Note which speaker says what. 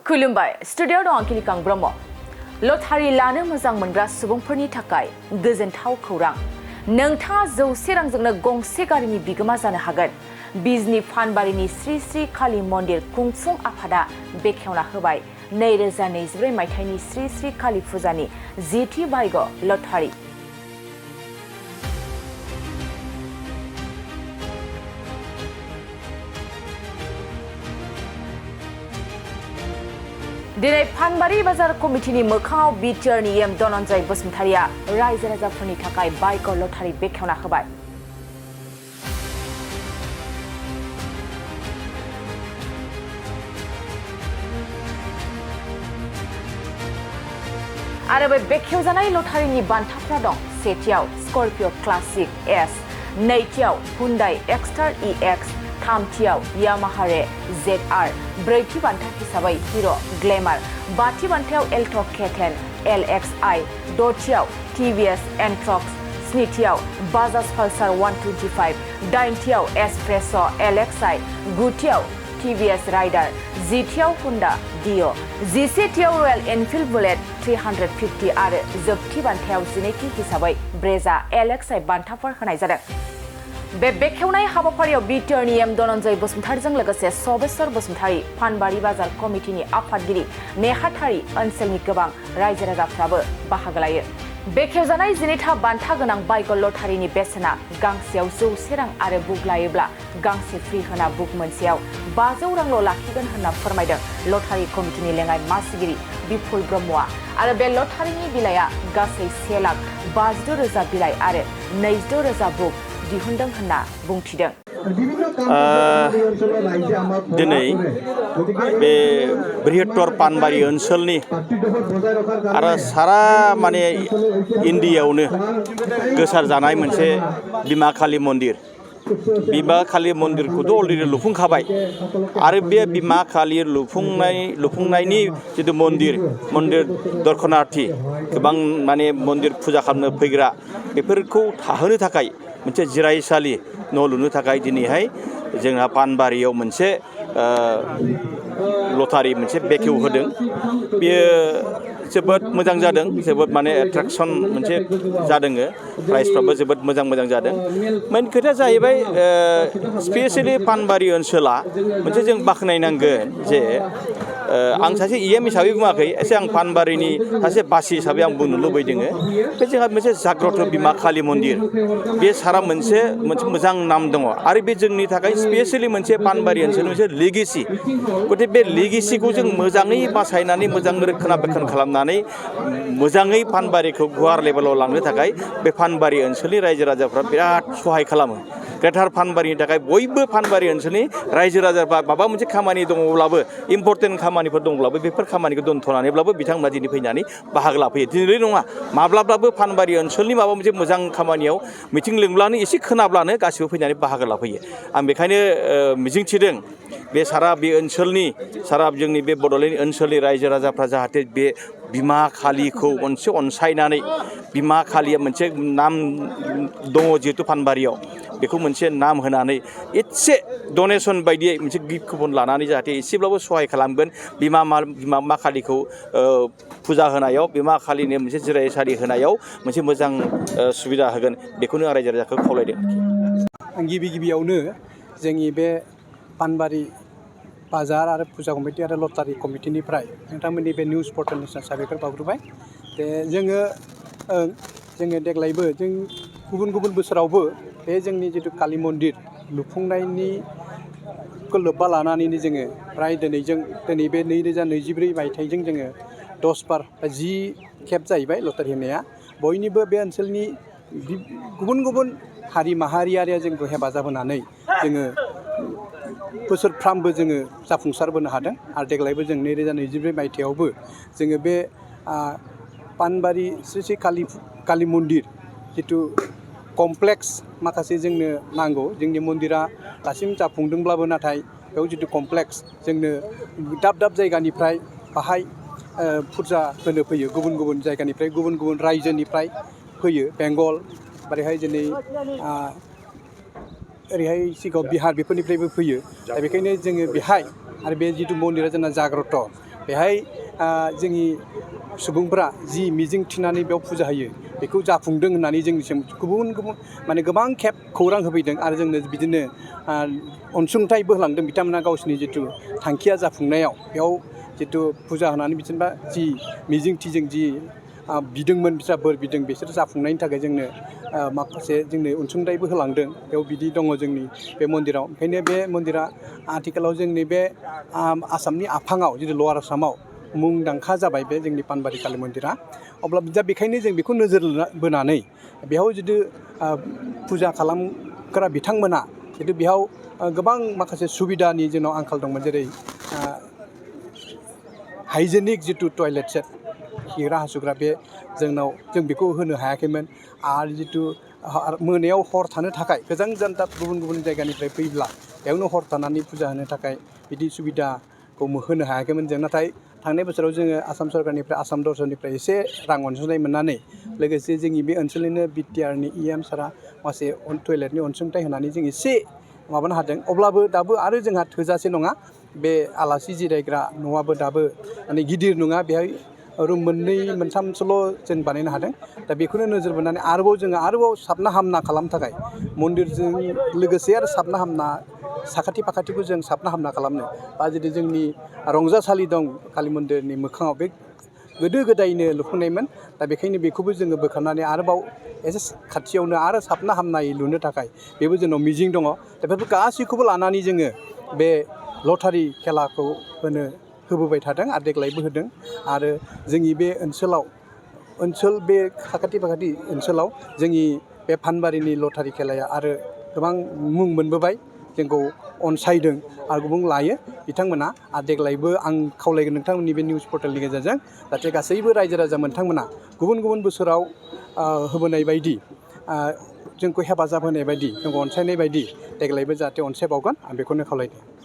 Speaker 1: खुलुमबाय स्टुडिअ दं किलिकां ब्रह्म लटारि लानो मोजां मोनग्रा सुबुंफोरनि थाखाय गोजोनथाव खौरां नोंथाङा 100 रांजोंनो गंसे गारिनि बिगोमा जानो हागोन बिजनी फानबारिनि श्री श्री काली मन्दिर खुंफुं आफादा बेखेवना होबाय 2024 मायथाइनि श्री श्री काली फुजानि 10थि बाहागो लटारि दिनै फानबारि बाजार कमिटिनि मोखाङाव बिटिआरनि एम धनन्जय बसुमतारिया रायजो राजाफोरनि थाखाय बाहागो लटारि बेखेवना होबाय आरो बे बेखेवजानाय लटारिनि बान्थाफोरा दं सेथियाव स्कर्पिय क्लासिक एस नैथियाव हुन्डाइ एक्सटार EX थामथियाव यामाहा रे ZR ब्रैथि बान्था हिसाबै हिरो ग्लेमार बाथि बान्थायाव एल्ट' K10 LXi दथियाव TVS एन्ट्रक्स स्निथियाव बाजाज पालसार 125 दाइनथियाव एस्प्रेस' LXi गुथियाव TVS राइडार जिथियाव हुन्डा डिअ जिसेथियाव रयेल एनफिल्ड बुलेट 350 आरो जोबथि बान्थायाव जिनैथि हिसाबै ब्रेजा LXi बान्थाफोर होनाय जादों बे बेखेवनाय हाबाफारियाव बिटिआरनि एम धनन्जय बसुमतारिजों लोगोसे स'बेश्वर बसुमतारि फानबारि बाजार कमिटिनि आफादगिरि नेहाथारि ओनसोलनि गोबां रायजो राजाफ्राबो बाहागो लायो बेखेवजानाय जिनैथा बान्था गोनां बाहागो लटारिनि बेसेना गांसेयाव 100 रां आरो बुक लायोब्ला गांसे फ्रि होना बुक मोनसेयाव 500 रांल' लाखिगोन होनना फोरमायदों लटारि कमिटिनि लेङाइ मासिगिरि बिपुल ब्रह्मआ आरो बे लटारिनि बिलाइआ गासै 1,52,000 बिलाइ आरो 22,000 बुक दिहुनदों होनना बुंथिदों
Speaker 2: दिनै बे बृहत्तर पानबारि ओनसोलनि आरो सारा माने इन्डियायावनो गोसारजानाय मोनसे बिमा काली मन्दिर बिमा काली मन्दिरखौथ' अलरेडि लुफुंखाबाय आरो बे बिमा काली लुफुंनायनि जितु मन्दिर दर्शनार्थी गोबां माने मन्दिर फुजा खालामनो फैग्रा बेफोरखौ थाहोनो थाखाय मोनसे जिरायसालि न' लुनो थाखाय दिनैहाय जोंहा पानबारियाव मोनसे लटारि मोनसे बेखेव होदों बेयो जोबोद मोजां जादों जोबोद माने एट्राकसन मोनसे जादों प्राइसफ्राबो जोबोद मोजां जादों मेन खोथाया जाहैबाय स्पेसियेलि पानबारि ओनसोला मोनसे जों बाख्नायनांगोन जे आं सासे EM हिसाबै बुङाखै एसे आं पानबारिनि सासे बासि हिसाबै आं बुंनो लुबैदों बे जोंहा मोनसे जाग्रत बिमा काली मन्दिर बे सारा मोनसे मोजां नाम दङ आरो बे जोंनि थाखाय स्पेसियेलि मोनसे पानबारि ओनसोलनि मोनसे लेगेसि गथिखे बे लेगेसिखौ जों मोजाङै बासायनानै मोजां रैखानाबेक्षन खालामनानै मोजाङै पानबारिखौ गुवार लेभेलाव लांनो थाखाय बे पानबारि ओनसोलनि रायजो राजाफ्रा बिराद सहाय खालामो ग्रेटार पानबारिनि थाखाय बयबो पानबारि ओनसोलनि रायजो राजाफ्रा माबा मोनसे खामानि दङब्लाबो इम्पर्टेन्ट खामानिफोर दंब्लाबो बेफोर खामानिखौ दोनथ'नानैब्लाबो बिथांमोना दिनै फैनानै बाहागो लाफैयो दिनै नङा माब्लाब्लाबो पानबारि ओनसोलनि माबा मोनसे मोजां खामानियाव मिथिं लिंब्लानो एसे खोनाब्लानो गासिबो फैनानै बाहागो लाफैयो आं बेखायनो मिजिंथिदों बे सारा बे ओनसोलनि सारा जोंनि बे बड'लेण्ड ओनसोलनि रायजो राजाफ्रा जाहाथे बे बिमा कालीखौ मोनसे अनसायनानै बिमा कालीया मोनसे नाम दङ जिहेतु पानबारियाव बेखौ मोनसे नाम होनानै एसे डनेसन बायदियै मोनसे गिफ्ट कुपन लानानै जाहाथे एसेब्लाबो सहाय खालामगोन बिमा कालीखौ फुजा होनायाव बिमा कालीनो मोनसे जिरायसालि होनायाव मोनसे मोजां सुबिदा होगोन बेखौनो आं रायजो राजाखौ खावलायदों
Speaker 3: आं गिबियावनो जोंनि बे पानबारि बाजार आरो फुजा कमिटि आरो लटारि कमिटिनिफ्राय नोंथांमोननि बे निउस पर्टेलनि साबायखर बावग्रोबाय जोङो देग्लायबो जों गुबुन बोसोरावबो बे जोंनि जितु काली मन्दिर लुफुंनायनिखौ लोब्बा लानानैनो जोङो फ्राय दिनै बे 2024 मायथाइजों जोङो 10 खेब जाहैबाय लटारि होनाया बयनिबो बे ओनसोलनि गुबुन हारि माहारियारिया जोंखौ हेफाजाब होनानै जोङो बोसोरफ्रामबो जोङो जाफुंसारबोनो हादों आरो देग्लायबो जों 2024 मायथाइयावबो जोङो बे पानबारि श्री श्री काली मन्दिर जितु कमप्लेक्स माखासे जोंनो नांगौ जोंनि मन्दिरा दासिम जाफुंदोंब्लाबो नाथाय बेयाव जितु कमप्लेक्स जोंनो दाब जायगानिफ्राय बाहाय फुजा होनो फैयो गुबुन जायगानिफ्राय गुबुन रायजोनिफ्राय फैयो बेंगल ओरैहाय दिनै ओरैहाय सिगाङाव बिहार बेफोरनिफ्रायबो फैयो दा बेखायनो जोङो बेहाय आरो बे जितु मन्दिरा जोंना जाग्रत बेहाय जोंनि सुबुंफोरा जि मिजिं थिनानै बेयाव फुजा होयो बेखौ जाफुंदों होननानै जोंनिसिम गुबुन गुबुन माने गोबां खेब खौरां होफैदों आरो जोंनो बिदिनो अनसुंथाइबो होलांदों बिथांमोना गावसिनि जिथु थांखिया जाफुंनायाव बेयाव जिथु फुजा होनानै बिसोरबा जि मिजिंथिजों जि बिदोंमोन बिस्रा बोर बिदों बिसोर जाफुंनायनि थाखाय जोंनो माखासे जोंनो अनसुंथाइबो होलांदों बेयाव बिदि दङ जोंनि बे मन्दिराव ओंखायनो बे मन्दिरा आथिखालाव जोंनि बे आसामनि आफाङाव जितु लवार आसामाव मुंदांखा जाबाय बे जोंनि पानबारि कालि मन्दिरा अब्ला दा बेखायनो जों बेखौ नोजोर बोनानै बेयाव जितु फुजा खालामग्रा बिथांमोना जितु बेयाव गोबां माखासे सुबिदानि जोंनाव आंखाल दंमोन जेरै हाइजेनिक जितु टयलेट सेट खिग्रा हासुग्रा बे जोंनाव जों बेखौ होनो हायाखैमोन आरो जितु मोनायाव हर थानो थाखाय गोजान गोजान दाब गुबुन गुबुन जायगानिफ्राय फैब्ला बेयावनो हर थानानै फुजा होनो थाखाय बिदि सुबिदाखौ होनो हायाखैमोन जों नाथाय थांनाय बोसोराव जोङो आसाम सरकारनिफ्राय आसाम दर्शननिफ्राय एसे रां अनसुंथाइ मोननानै लोगोसे जोंनि बे ओनसोलनिनो बिटिआरनि EM सारा माखासे टयलेटनि अनसुंथाइ होनानै जों एसे माबानो हादों अब्लाबो दाबो आरो जोंहा थोजासे नङा बे आलासि जिरायग्रा न'आबो दाबो माने गिदिर नङा बेहाय रुम मोननै मोनथामसोल' जों बानायनो हादों दा बेखौनो नोजोर बोनानै आरोबाव साबना हामना खालामनो थाखाय मन्दिरजों लोगोसे आरो साबना हामना साखाथि फाखाथिखौ जों साबना हामना खालामनो बा जुदि जोंनि रंजासालि दं कालि मन्दिरनि मोखाङाव बे गोदो गोदायनो लुफुंनायमोन दा बेखायनो बेखौबो जोङो बोखारनानै आरोबाव एसे खाथियावनो आरो साबना हामनायै लुनो थाखाय बेबो जोंनाव मिजिं दङ दा बेफोर गासैखौबो लानानै जोङो बे लटारि खेलाखौ होबोबाय थादों आरो देग्लायबो होदों आरो जोंनि बे ओनसोल बे साखाथि फाखाथि ओनसोलाव जोंनि बे पानबारिनि लटारि खेलाया आरो गोबां मुं मोनबोबाय जोंखौ अनसायदों आरो गुबुन लायो बिथांमोना आरो देग्लायबो आं खावलायगोन नोंथांमोननि बे निउस पर्टेलनि गेजेरजों जाहाथे गासैबो रायजो राजा मोनथांमोना गुबुन गुबुन बोसोराव होबोनाय बायदि जोंखौ हेफाजाब होनाय बायदि जोंखौ अनसायनाय बायदि देग्लायबो जाहाथे अनसायबावगोन आं बेखौनो खावलायदों